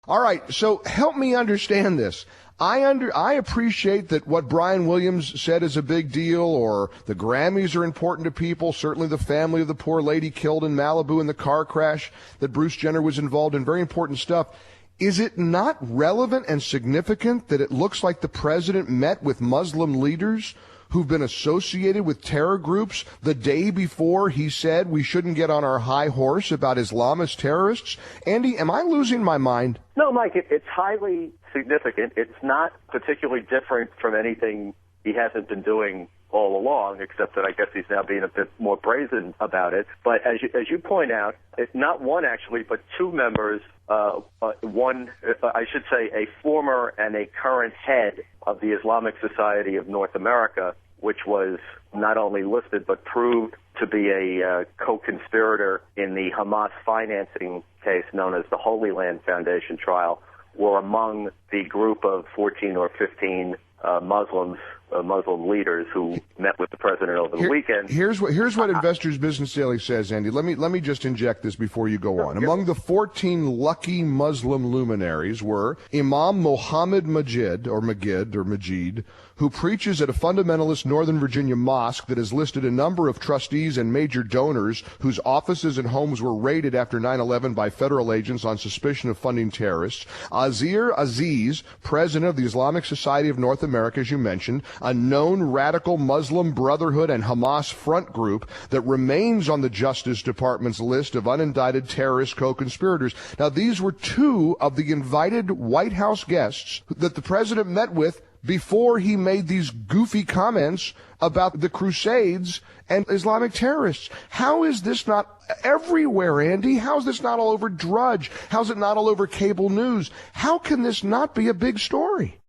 All right, so help me understand this. I appreciate that what Brian Williams said is a big deal, or the Grammys are important to people. Certainly the family of the poor lady killed in Malibu in the car crash that Bruce Jenner was involved in, very important stuff. Is it not relevant and significant that it looks like the president met with Muslim leaders who've been associated with terror groups the day before he said we shouldn't get on our high horse about Islamist terrorists? Andy, am I losing my mind? No, Mike, it's highly significant. It's not particularly different from anything he hasn't been doing all along, except that I guess he's now being a bit more brazen about it. But as you point out, it's not one actually, but two members, one, I should say, a former and a current head of the Islamic Society of North America, which was not only listed but proved to be a co-conspirator in the Hamas financing case known as the Holy Land Foundation trial, were among the group of 14 or 15 Muslim leaders who met with the president over the weekend. Here's what Investors Business Daily says, Andy. Let me just inject this before you go on. Among the 14 lucky Muslim luminaries were Imam Mohammed Majid, who preaches at a fundamentalist Northern Virginia mosque that has listed a number of trustees and major donors whose offices and homes were raided after 9/11 by federal agents on suspicion of funding terrorists. Azir Aziz, president of the Islamic Society of North America, as you mentioned, a known radical Muslim Brotherhood and Hamas front group that remains on the Justice Department's list of unindicted terrorist co-conspirators. Now, these were two of the invited White House guests that the president met with before he made these goofy comments about the Crusades and Islamic terrorists. How is this not everywhere, Andy? How is this not all over Drudge? How is it not all over cable news? How can this not be a big story?